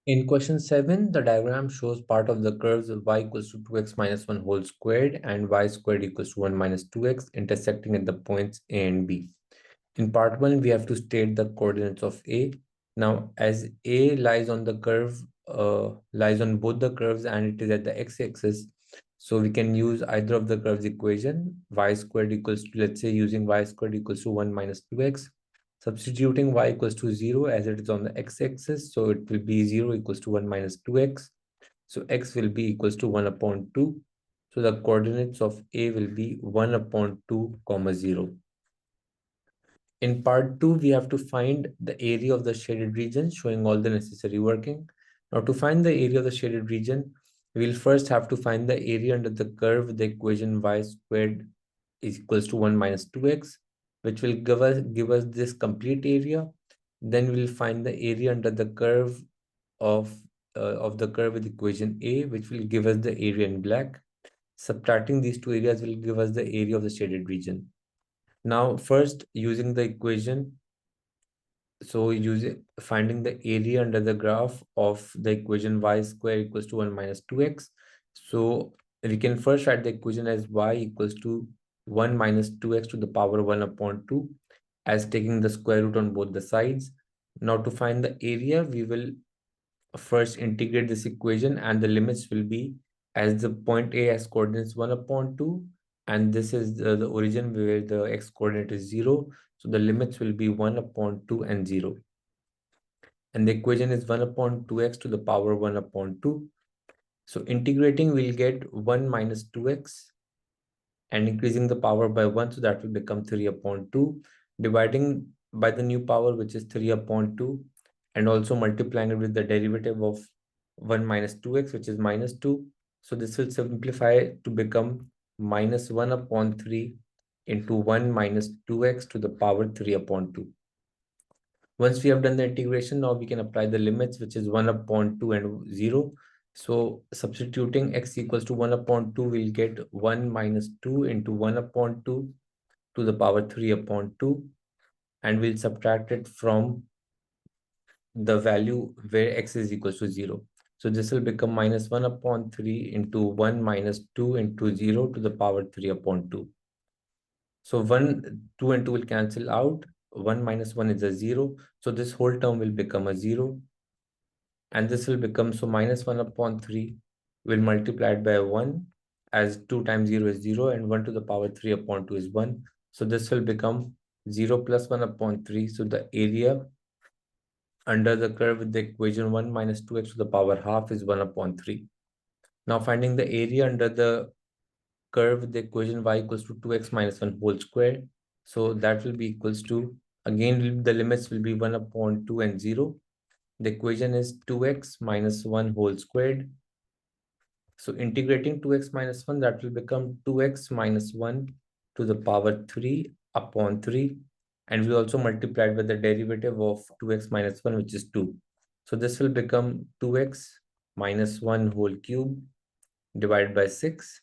In question 7, the diagram shows part of the curves y equals to 2x minus 1 whole squared and y squared equals to 1 minus 2x intersecting at the points A and B. In part 1, we have to state the coordinates of A. Now, as A lies on the curve, lies on both the curves and it is at the x-axis, so we can use either of the curves equation, y squared equals to, let's say, using y squared equals to 1 minus 2x. Substituting y equals to 0 as it is on the x-axis, so it will be 0 equals to 1 minus 2x. So x will be equals to 1 upon 2. So the coordinates of A will be 1 upon 2 comma 0. In part 2, we have to find the area of the shaded region showing all the necessary working. Now to find the area of the shaded region, we'll first have to find the area under the curve with the equation y squared is equals to 1 minus 2x, which will give us this complete area. Then we'll find the area under the curve of the curve with equation A, which will give us the area in black. Subtracting these two areas will give us the area of the shaded region. Now, first using the equation, so using finding the area under the graph of the equation y square equals to 1 minus 2x. So we can first write the equation as y equals to 1 minus 2x to the power 1 upon 2 as taking the square root on both the sides. Now to find the area, we will first integrate this equation and the limits will be as the point A has coordinates 1 upon 2 and this is the origin where the x coordinate is 0. So the limits will be 1 upon 2 and 0. And the equation is 1 upon 2x to the power 1 upon 2. So integrating, we'll get 1 minus 2x and increasing the power by 1. So that will become 3 upon 2. Dividing by the new power, which is 3 upon 2. And also multiplying it with the derivative of 1 minus 2x, which is minus 2. So this will simplify to become minus 1 upon 3 into 1 minus 2x to the power 3 upon 2. Once we have done the integration, now we can apply the limits, which is 1 upon 2 and 0. So substituting x equals to 1 upon 2, we'll get 1 minus 2 into 1 upon 2 to the power 3 upon 2. And we'll subtract it from the value where x is equals to 0. So this will become minus 1 upon 3 into 1 minus 2 into 0 to the power 3 upon 2. So 2 and 2 will cancel out. 1 minus 1 is a 0. So this whole term will become a 0. And this will become, so minus 1 upon 3 will multiply it by 1 as 2 times 0 is 0 and 1 to the power 3 upon 2 is 1. So this will become 0 plus 1 upon 3. So the area under the curve with the equation 1 minus 2x to the power half is 1 upon 3. Now finding the area under the curve with the equation y equals to 2x minus 1 whole square. So that will be equals to, again, the limits will be 1 upon 2 and 0. The equation is 2x minus 1 whole squared. So integrating 2x minus 1, that will become 2x minus 1 to the power 3 upon 3. And we also multiplied with the derivative of 2x minus 1, which is 2. So this will become 2x minus 1 whole cube divided by 6.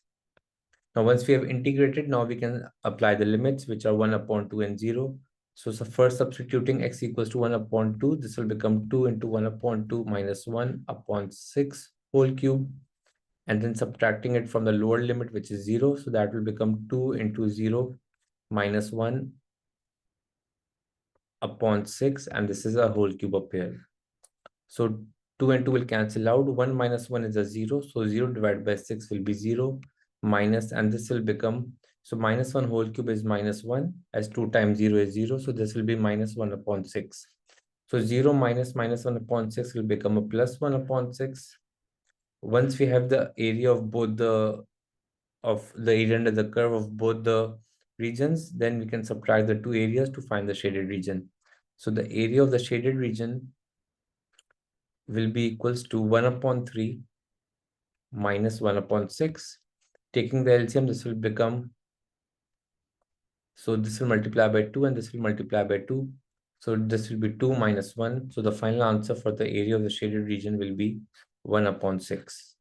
Now, once we have integrated, now we can apply the limits, which are 1 upon 2 and 0. So first substituting x equals to 1 upon 2, this will become 2 into 1 upon 2 minus 1 upon 6 whole cube. And then subtracting it from the lower limit, which is 0. So that will become 2 into 0 minus 1 upon 6. And this is a whole cube up here. So 2 and 2 will cancel out. 1 minus 1 is a 0. So 0 divided by 6 will be 0 minus, and this will become, so minus 1 whole cube is minus 1 as 2 times 0 is 0. So this will be minus 1 upon 6. So 0 minus minus 1 upon 6 will become a plus 1 upon 6. Once we have the area of both the area under the curve of both the regions, then we can subtract the two areas to find the shaded region. So the area of the shaded region will be equals to 1 upon 3 minus 1 upon 6. Taking the LCM, this will become, so this will multiply by 2 and this will multiply by 2. So this will be 2 minus 1. So the final answer for the area of the shaded region will be 1 upon 6.